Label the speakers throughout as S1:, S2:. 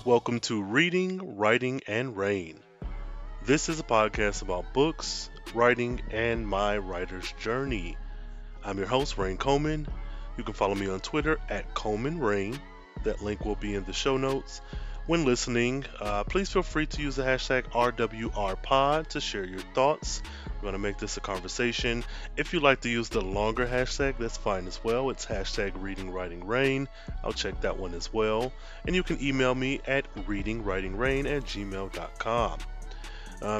S1: Welcome to Reading, Writing, and Rain. This is a podcast about books, writing, and my writer's journey. I'm your host, Rhayne 𝘾𝙤𝙡𝙚. You can follow me on Twitter at @𝘾𝙤𝙡𝙚. That link will be in the show notes. When listening, please feel free to use the hashtag RWRPod to share your thoughts. We're going to make this a conversation. If you'd like to use the longer hashtag, that's fine as well. It's hashtag Reading, Writing, Rain. I'll check that one as well. And you can email me at readingwritingrain@gmail.com.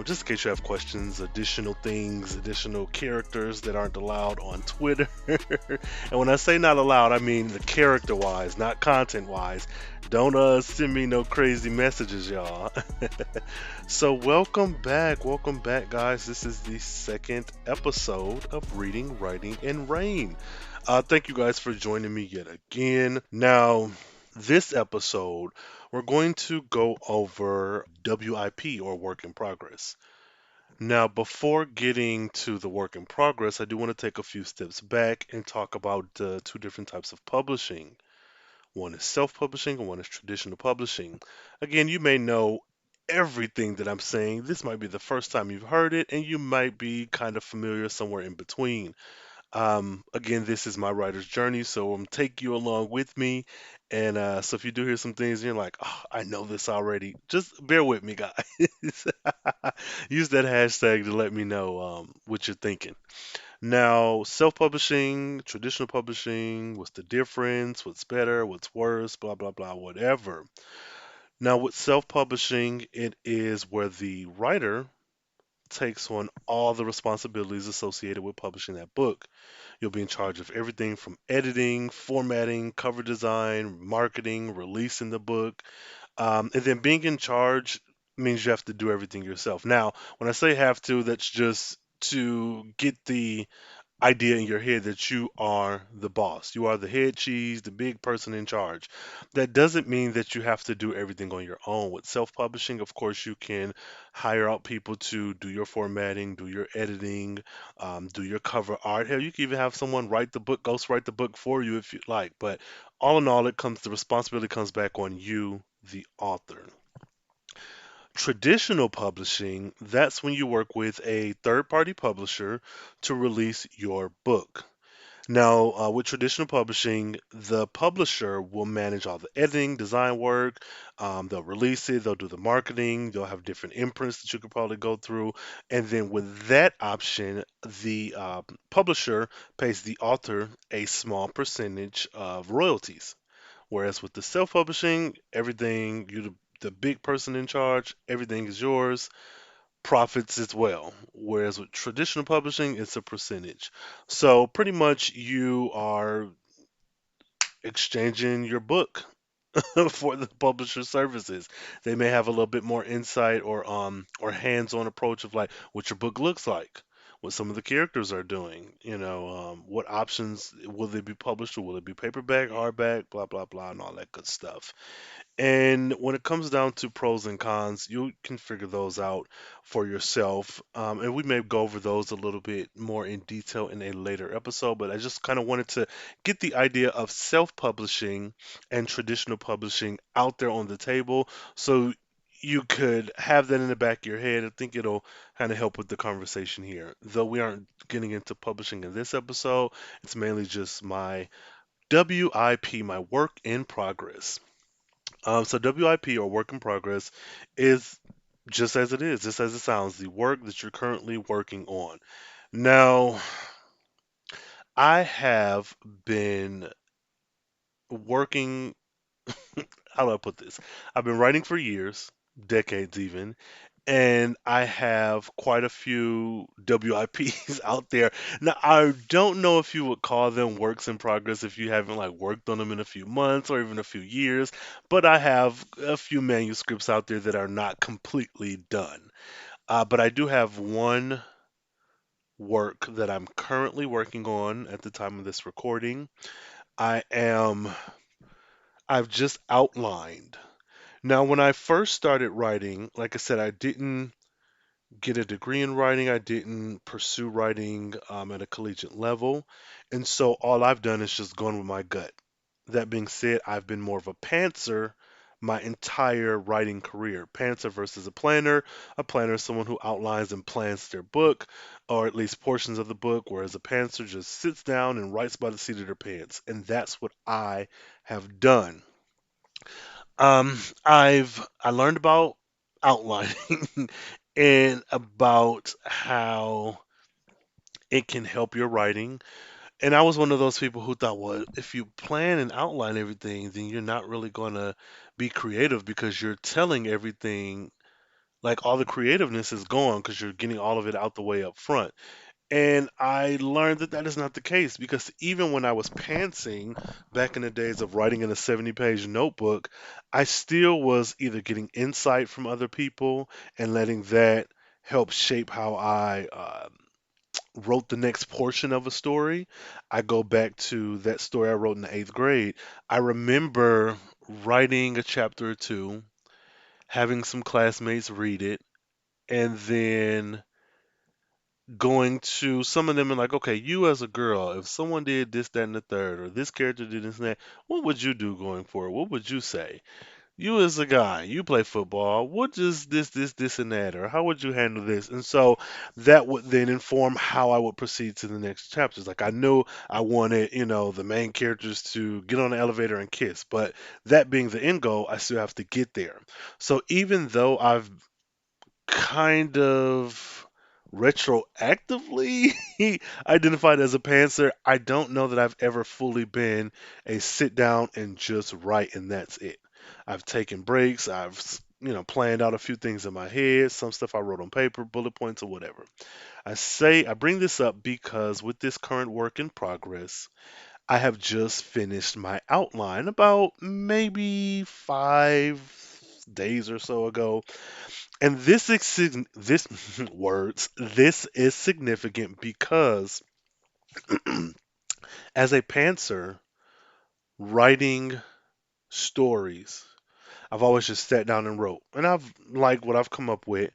S1: Just in case you have questions, additional things, additional characters that aren't allowed on Twitter. And when I say not allowed, I mean the character wise, not content wise. Don't send me no crazy messages, y'all. So welcome back, guys. This is the second episode of Reading, Writing, and Rain. Thank you guys for joining me yet again. Now, this episode, we're going to go over WIP, or work in progress. Now, before getting to the work in progress, I do want to take a few steps back and talk about two different types of publishing. One is self publishing and one is traditional publishing. Again, you may know everything that I'm saying. This might be the first time you've heard it, and you might be kind of familiar somewhere in between. Again, this is my writer's journey, so I'm taking you along with me. And so if you do hear some things and you're like, oh, I know this already, just bear with me, guys. Use that hashtag to let me know what you're thinking. Now, self-publishing, traditional publishing, what's the difference? What's better? What's worse? Blah, blah, blah, whatever. Now, with self-publishing, it is where the writer takes on all the responsibilities associated with publishing that book. You'll be in charge of everything from editing, formatting, cover design, marketing, releasing the book. And then being in charge means you have to do everything yourself. Now, when I say have to, that's just to get the idea in your head that you are the boss. You are the head cheese, the big person in charge. That doesn't mean that you have to do everything on your own. With self-publishing, of course, you can hire out people to do your formatting, do your editing, do your cover art. Hell, you can even have someone write the book, ghost write the book for you if you like. But all in all, the responsibility comes back on you, the author. Traditional publishing, that's when you work with a third party publisher to release your book. Now, with traditional publishing, the publisher will manage all the editing, design work. They'll release it, they'll do the marketing, they'll have different imprints that you could probably go through. And then with that option, the publisher pays the author a small percentage of royalties. Whereas with the self-publishing, everything you the big person in charge, everything is yours, profits as well. Whereas with traditional publishing, it's a percentage. So pretty much you are exchanging your book for the publisher services. They may have a little bit more insight or hands-on approach of like what your book looks like, what some of the characters are doing, what options will they be published or will it be paperback, hardback, blah blah blah, and all that good stuff. And when it comes down to pros and cons, you can figure those out for yourself. And we may go over those a little bit more in detail in a later episode, but I just kind of wanted to get the idea of self publishing and traditional publishing out there on the table so you could have that in the back of your head. I think it'll kind of help with the conversation here. Though we aren't getting into publishing in this episode, it's mainly just my WIP, my work in progress. So WIP, or work in progress, is just as it is, just as it sounds, the work that you're currently working on. Now, I have been working, how do I put this? I've been writing for years, decades even, and I have quite a few WIPs out there. Now, I don't know if you would call them works in progress if you haven't like worked on them in a few months or even a few years, but I have a few manuscripts out there that are not completely done. But I do have one work that I'm currently working on at the time of this recording. I am, I've just outlined. Now, when I first started writing, like I said, I didn't get a degree in writing. I didn't pursue writing at a collegiate level. And so all I've done is just gone with my gut. That being said, I've been more of a pantser my entire writing career. Pantser versus a planner is someone who outlines and plans their book, or at least portions of the book, whereas a pantser just sits down and writes by the seat of their pants. And that's what I have done. I learned about outlining and about how it can help your writing. And I was one of those people who thought, well, if you plan and outline everything, then you're not really going to be creative because you're telling everything, like all the creativeness is gone because you're getting all of it out the way up front. And I learned that that is not the case because even when I was pantsing back in the days of writing in a 70-page notebook, I still was either getting insight from other people and letting that help shape how I wrote the next portion of a story. I go back to that story I wrote in the eighth grade. I remember writing a chapter or two, having some classmates read it, and then going to some of them and like, okay, you as a girl, if someone did this, that, and the third, or this character did this and that, what would you do going forward? What would you say? You as a guy, you play football, what does this, and that, or how would you handle this? And so that would then inform how I would proceed to the next chapters. Like I knew I wanted, the main characters to get on the elevator and kiss, but that being the end goal, I still have to get there. So even though I've kind of retroactively identified as a pantser, I don't know that I've ever fully been a sit down and just write and that's it. I've taken breaks, planned out a few things in my head, some stuff I wrote on paper, bullet points or whatever. I bring this up because with this current work in progress, I have just finished my outline about maybe 5 days or so ago, and this words this is significant because as a pantser writing stories, I've always just sat down and wrote, and I've liked what I've come up with,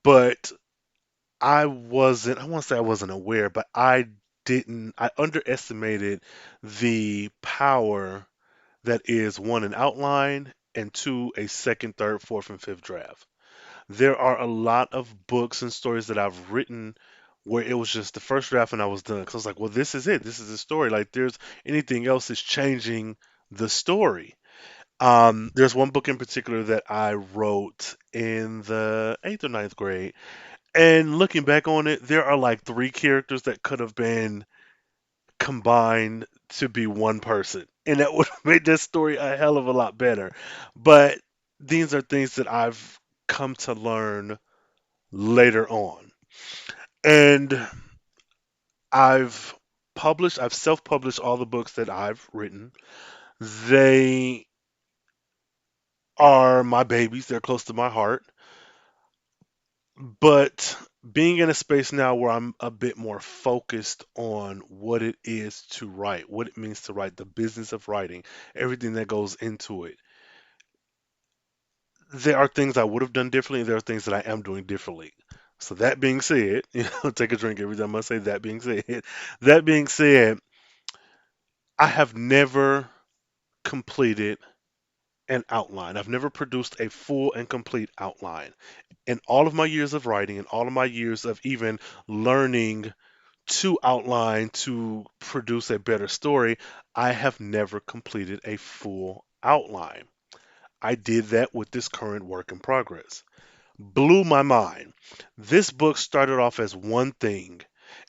S1: but I want to say I wasn't aware, but I underestimated the power that is one an outline and two a second, third, fourth, and fifth draft. There are a lot of books and stories that I've written where it was just the first draft and I was done. Because I was like, well, this is it. This is the story. Like, there's anything else is changing the story. There's one book in particular that I wrote in the eighth or ninth grade. And looking back on it, there are like three characters that could have been combined to be one person. And that would have made that story a hell of a lot better. But these are things that I've come to learn later on. And I've I've self published all the books that I've written. They are my babies, they're close to my heart. But being in a space now where I'm a bit more focused on what it is to write, what it means to write, the business of writing, everything that goes into it. There are things I would have done differently, and there are things that I am doing differently. So that being said, take a drink every time I say that being said. That being said, I have never completed an outline. I've never produced a full and complete outline. In all of my years of writing and all of my years of even learning to outline to produce a better story, I have never completed a full outline. I did that with this current work in progress. Blew my mind. This book started off as one thing,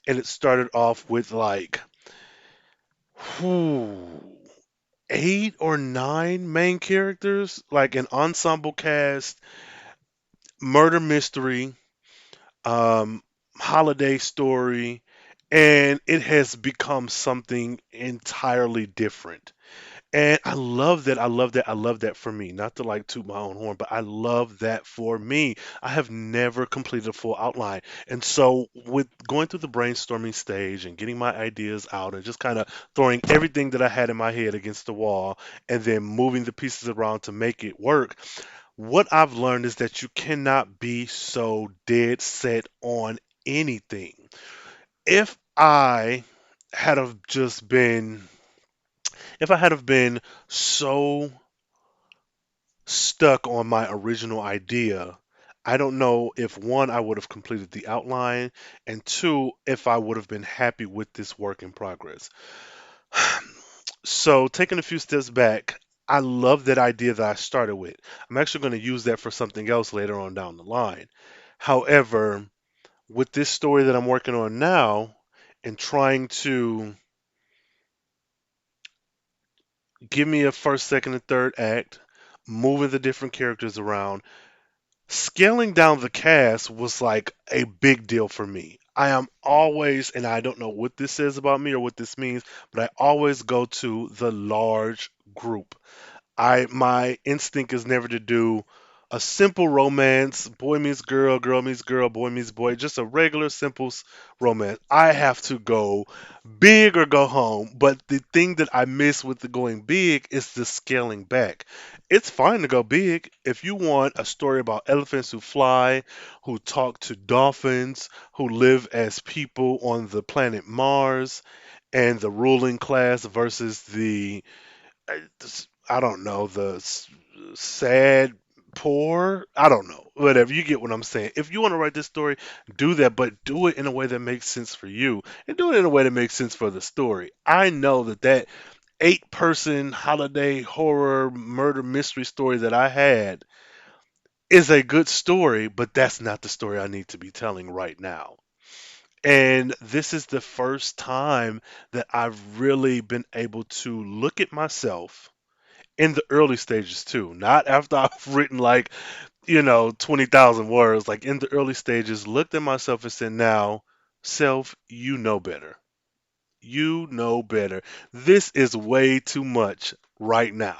S1: and it started off with like, whew, 8 or 9 main characters, like an ensemble cast, murder mystery, um, holiday story, and it has become something entirely different. And I love that. I love that. I love that for me. Not to like toot my own horn, but I love that for me. I have never completed a full outline. And so, with going through the brainstorming stage and getting my ideas out and just kind of throwing everything that I had in my head against the wall and then moving the pieces around to make it work, what I've learned is that you cannot be so dead set on anything. If I had have just been if I had have been so stuck on my original idea. I don't know if one, I would have completed the outline, and two, if I would have been happy with this work in progress. So, taking a few steps back, I love that idea that I started with. I'm actually going to use that for something else later on down the line. However, with this story that I'm working on now and trying to give me a first, second, and third act, moving the different characters around, scaling down the cast was like a big deal for me. I am always, and I don't know what this says about me or what this means, but I always go to the large group. My instinct is never to do a simple romance, boy meets girl, girl meets girl, boy meets boy, just a regular simple romance. I have to go big or go home. But the thing that I miss with the going big is the scaling back. It's fine to go big if you want a story about elephants who fly, who talk to dolphins, who live as people on the planet Mars, and the ruling class versus the I don't know, sad, poor. I don't know. Whatever. You get what I'm saying. If you want to write this story, do that, but do it in a way that makes sense for you and do it in a way that makes sense for the story. I know that 8-person holiday horror murder mystery story that I had is a good story, but that's not the story I need to be telling right now. And this is the first time that I've really been able to look at myself in the early stages too, not after I've written like, 20,000 words, like in the early stages, looked at myself and said, now, self, you know better. You know better. This is way too much right now.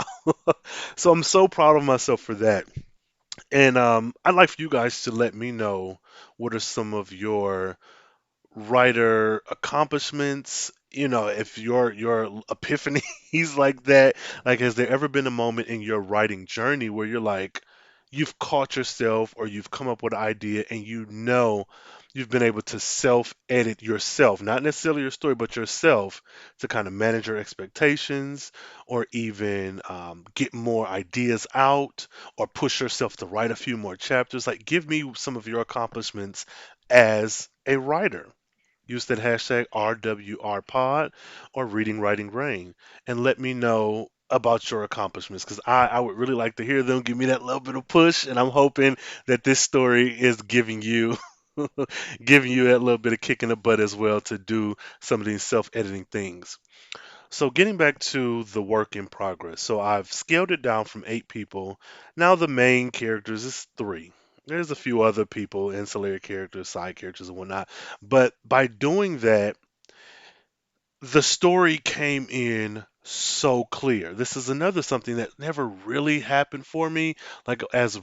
S1: So I'm so proud of myself for that. And I'd like for you guys to let me know what are some of your writer accomplishments, if your epiphanies like that. Like, has there ever been a moment in your writing journey where you're like, you've caught yourself or you've come up with an idea and you've been able to self edit yourself, not necessarily your story, but yourself, to kind of manage your expectations, or even get more ideas out, or push yourself to write a few more chapters? Like, give me some of your accomplishments as a writer. Use that hashtag RWRpod or Reading Writing Rain and let me know about your accomplishments, because I would really like to hear them. Give me that little bit of push, and I'm hoping that this story is giving you giving you that little bit of kick in the butt as well to do some of these self-editing things. So getting back to the work in progress. So I've scaled it down from 8 people. Now the main characters is 3. There's a few other people, ancillary characters, side characters, and whatnot. But by doing that, the story came in so clear. This is another something that never really happened for me. Like, as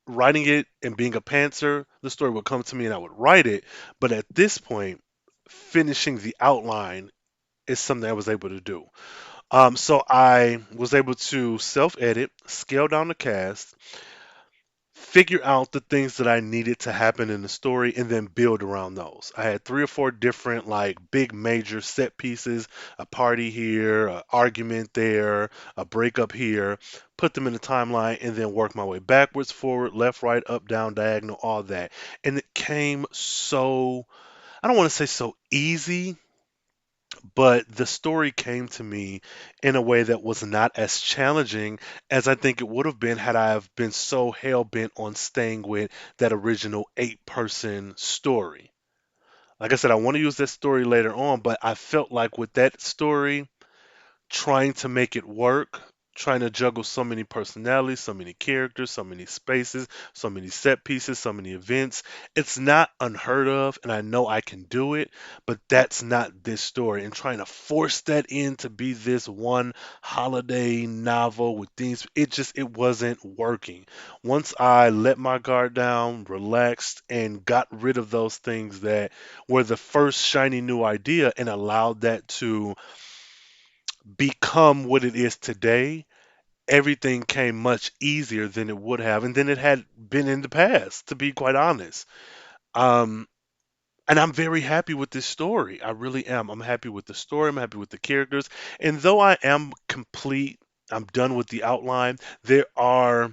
S1: writing it and being a pantser, the story would come to me and I would write it. But at this point, finishing the outline is something I was able to do. So I was able to self-edit, scale down the cast, figure out the things that I needed to happen in the story, and then build around those. I had 3 or 4 different, like, big major set pieces, a party here, an argument there, a breakup here, put them in the timeline, and then work my way backwards, forward, left, right, up, down, diagonal, all that. And it came so, I don't want to say so easy, but the story came to me in a way that was not as challenging as I think it would have been had I have been so hell bent on staying with that original 8-person story. Like I said, I want to use that story later on, but I felt like with that story, trying to make it work, trying to juggle so many personalities, so many characters, so many spaces, so many set pieces, so many events. It's not unheard of, and I know I can do it, but that's not this story. And trying to force that in to be this one holiday novel with things, it wasn't working. Once I let my guard down, relaxed, and got rid of those things that were the first shiny new idea and allowed that to become what it is today, everything came much easier than it would have, and than it had been in the past, to be quite honest. Um, and I'm very happy with this story. I really am. I'm happy with the story. I'm happy with the characters. And though I am complete, I'm done with the outline. There are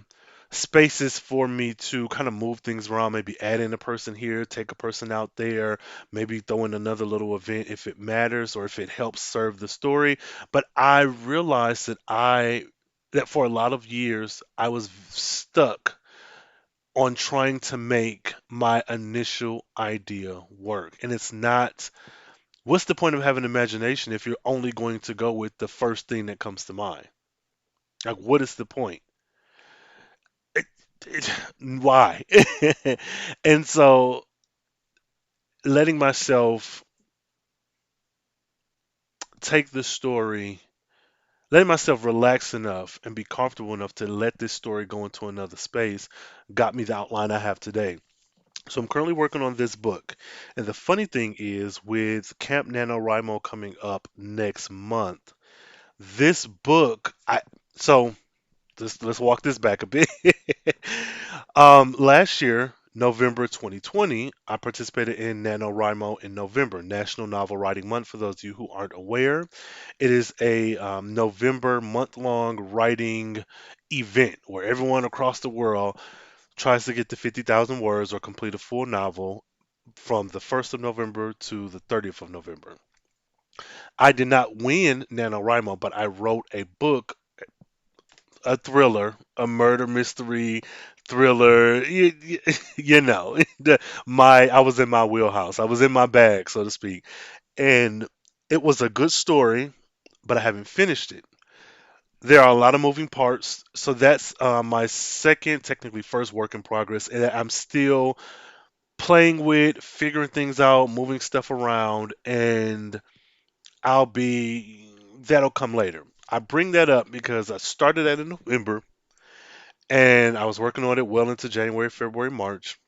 S1: spaces for me to kind of move things around, maybe add in a person here, take a person out there, maybe throw in another little event if it matters or if it helps serve the story. But I realized that for a lot of years I was stuck on trying to make my initial idea work. And it's not, what's the point of having imagination if you're only going to go with the first thing that comes to mind? Like, what is the point? It, why? And so letting myself take the story, letting myself relax enough and be comfortable enough to let this story go into another space got me the outline I have today. So I'm currently working on this book. And the funny thing is, with Camp NaNoWriMo coming up next month, this book, so let's walk this back a bit. Last year, November 2020, I participated in NaNoWriMo in November, National Novel Writing Month. For those of you who aren't aware, it is a November month-long writing event where everyone across the world tries to get to 50,000 words or complete a full novel from the 1st of November to the 30th of November. I did not win NaNoWriMo, but I wrote a book, a thriller, a murder mystery thriller. You know, I was in my wheelhouse. I was in my bag, so to speak. And it was a good story, but I haven't finished it. There are a lot of moving parts, so that's my second, technically first work in progress, and I'm still playing with, figuring things out, moving stuff around, and I'll be that'll come later. I bring that up because I started that in November and I was working on it well into January, February, March.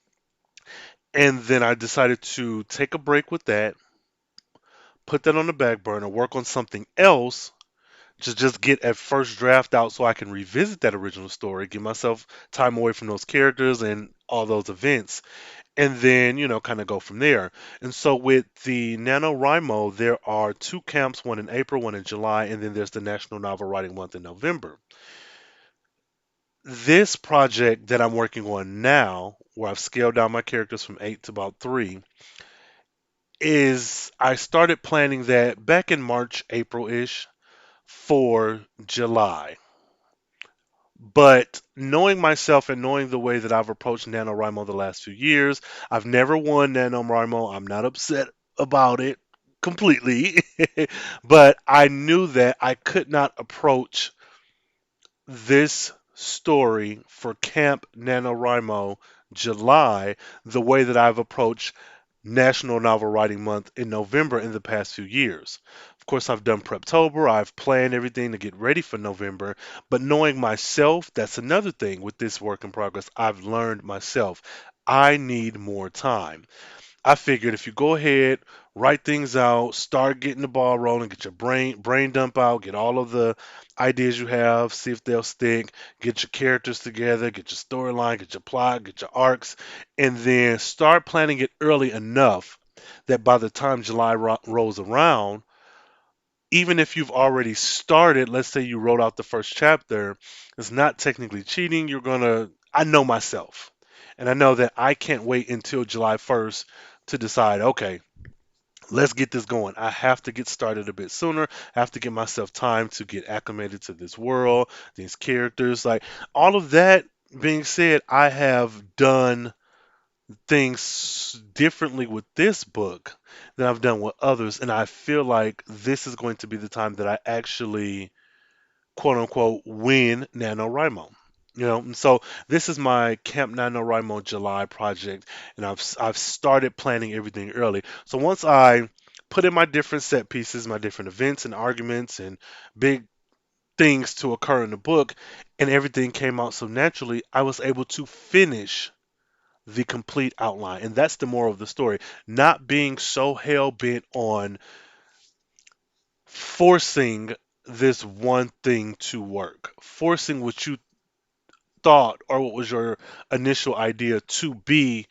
S1: And then I decided to take a break with that, put that on the back burner, work on something else, just get a first draft out so I can revisit that original story, give myself time away from those characters and all those events, and then kind of go from there. And so with the NaNoWriMo, there are two camps, one in April, one in July, and then there's the National Novel Writing Month in November. This project that I'm working on now, where I've scaled down my characters from 8 to about 3, is I started planning that back in March, April-ish for July. But knowing myself and knowing the way that I've approached NaNoWriMo the last few years, I've never won NaNoWriMo. I'm not upset about it completely. But I knew that I could not approach this story for Camp NaNoWriMo July the way that I've approached National Novel Writing Month in November in the past few years. Of course, I've done Preptober, I've planned everything to get ready for November, but knowing myself, that's another thing with this work in progress. I've learned myself. I need more time. I figured if you go ahead, write things out, start getting the ball rolling, get your brain dump out, get all of the ideas you have, see if they'll stick, get your characters together, get your storyline, get your plot, get your arcs, and then start planning it early enough that by the time July rolls around, even if you've already started, let's say you wrote out the first chapter, it's not technically cheating. I know myself. And I know that I can't wait until July 1st to decide, okay, let's get this going. I have to get started a bit sooner. I have to give myself time to get acclimated to this world, these characters. Like all of that being said, I have done things differently with this book than I've done with others. And I feel like this is going to be the time that I actually, quote unquote, win NaNoWriMo. And so this is my Camp NaNoWriMo July project, and I've started planning everything early. So once I put in my different set pieces, my different events and arguments and big things to occur in the book, and everything came out so naturally, I was able to finish the complete outline. And that's the moral of the story. Not being so hell bent on forcing this one thing to work, forcing what you thought or what was your initial idea to be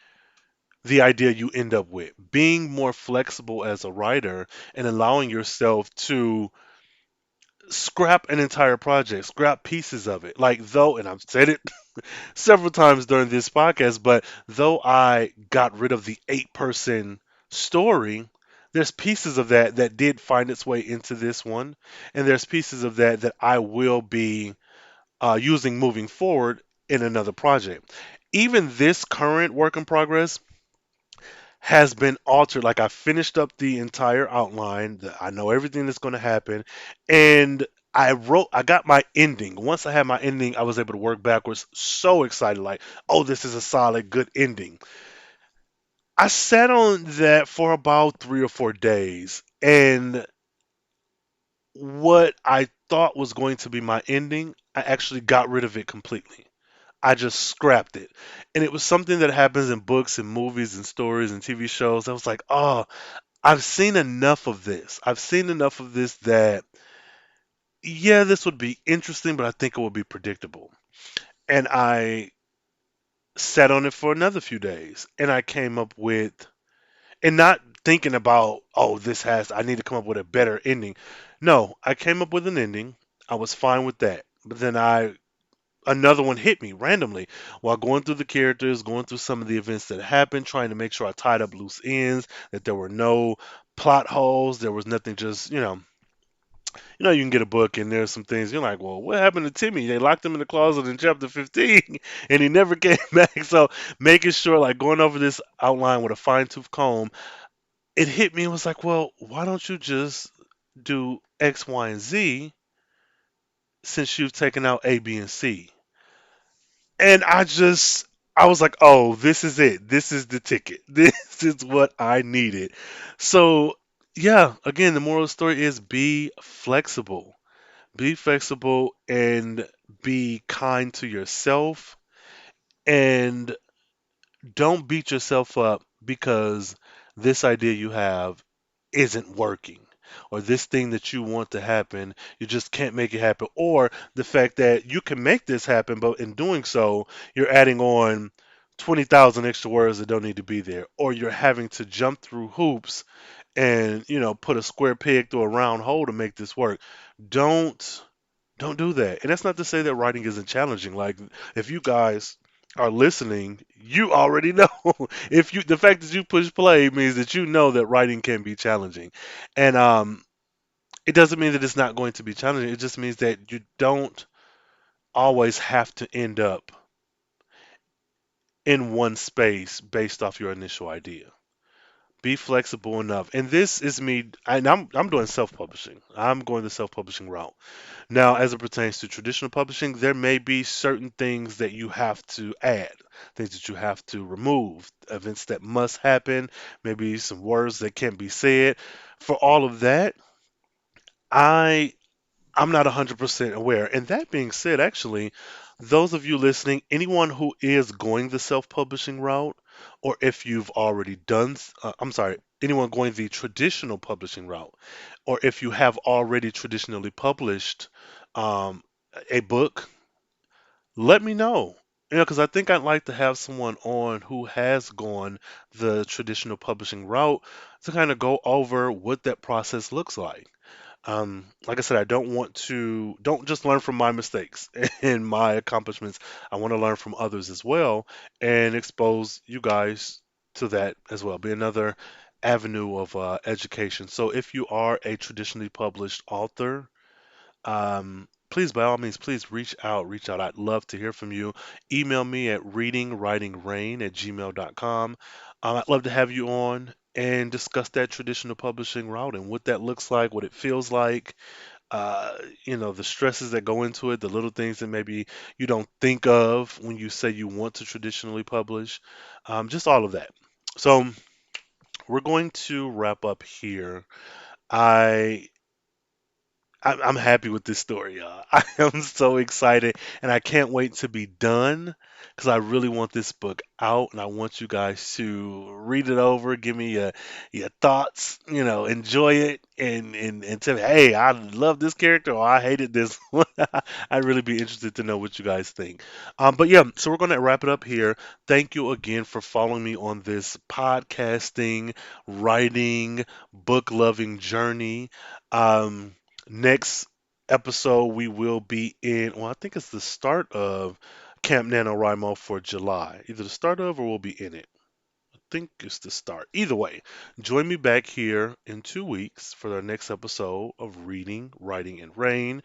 S1: the idea you end up with. Being more flexible as a writer and allowing yourself to scrap an entire project, scrap pieces of it. Like, though, and I've said it several times during this podcast, but though I got rid of the 8-person story, there's pieces of that that did find its way into this one, and there's pieces of that that I will be using moving forward in another project. Even this current work in progress has been altered. Like, I finished up the entire outline. I know everything that's going to happen, and I got my ending. Once I had my ending, I was able to work backwards. So excited, like, oh, this is a solid, good ending. I sat on that for about 3 or 4 days, and what I thought was going to be my ending, I actually got rid of it completely. I just scrapped it. And it was something that happens in books and movies and stories and TV shows. I was like, oh, I've seen enough of this. I've seen enough of this that, yeah, this would be interesting, but I think it would be predictable. And I sat on it for another few days and I came up with, and not thinking about, oh, I need to come up with a better ending. No, I came up with an ending. I was fine with that. But then another one hit me randomly while going through the characters, going through some of the events that happened, trying to make sure I tied up loose ends, that there were no plot holes, there was nothing just, you can get a book and there's some things you're like, well, what happened to Timmy? They locked him in the closet in chapter 15 and he never came back. So making sure, like, going over this outline with a fine tooth comb, it hit me and was like, well, why don't you just do X, Y, and Z since you've taken out A, B, and C? And I was like, oh, this is it. This is the ticket. This is what I needed. So, yeah, again, the moral of the story is be flexible. Be flexible and be kind to yourself, and don't beat yourself up because this idea you have isn't working, or this thing that you want to happen, you just can't make it happen, or the fact that you can make this happen, but in doing so, you're adding on 20,000 extra words that don't need to be there, or you're having to jump through hoops and, put a square peg through a round hole to make this work. Don't don't do that. And that's not to say that writing isn't challenging. Like, if you guys are listening, you already know. If you The fact that you push play means that you know that writing can be challenging. And it doesn't mean that it's not going to be challenging. It just means that you don't always have to end up in one space based off your initial idea. Be flexible enough. And this is me, and I'm doing self-publishing. I'm going the self-publishing route. Now, as it pertains to traditional publishing, there may be certain things that you have to add, things that you have to remove, events that must happen, maybe some words that can't be said. For all of that, I I'm not 100% aware. And that being said, actually, those of you listening, anyone who is going the self-publishing route, or if you've already I'm sorry, anyone going the traditional publishing route, or if you have already traditionally published um, a book, let me know. Because I think I'd like to have someone on who has gone the traditional publishing route to kind of go over what that process looks like. Like I said, I don't just learn from my mistakes and my accomplishments. I want to learn from others as well and expose you guys to that as well. Be another avenue of education. So if you are a traditionally published author, please, by all means, please reach out. Reach out. I'd love to hear from you. Email me at readingwritingrain@gmail.com. I'd love to have you on and discuss that traditional publishing route and what that looks like, what it feels like, uh, the stresses that go into it, the little things that maybe you don't think of when you say you want to traditionally publish, just all of that. So we're going to wrap up here. I I'm happy with this story, y'all. I am so excited, and I can't wait to be done because I really want this book out, and I want you guys to read it over, give me your thoughts, enjoy it, and tell me, hey, I love this character, or I hated this one. I'd really be interested to know what you guys think. But yeah, so we're gonna wrap it up here. Thank you again for following me on this podcasting, writing, book loving journey. Um, Next episode, we will be in, well, I think it's the start of Camp NaNoWriMo for July. Either the start of or we'll be in it. I think it's the start. Either way, join me back here in 2 weeks for our next episode of Reading, Writing, and Rain.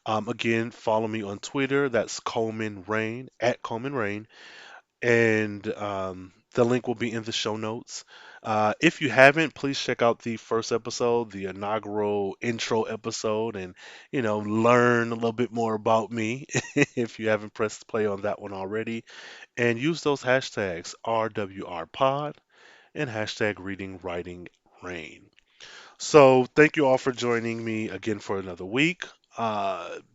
S1: Again, follow me on Twitter. That's Coleman Rain, at Coleman Rain, and the link will be in the show notes. If you haven't, please check out the first episode, the inaugural intro episode, and learn a little bit more about me if you haven't pressed play on that one already. And use those hashtags RWRPod and hashtag Reading Writing Rain. So thank you all for joining me again for another week.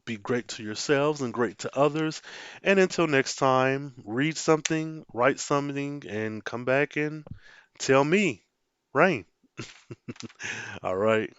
S1: Be great to yourselves and great to others. And until next time, read something, write something, and come back and tell me, Rain. All right.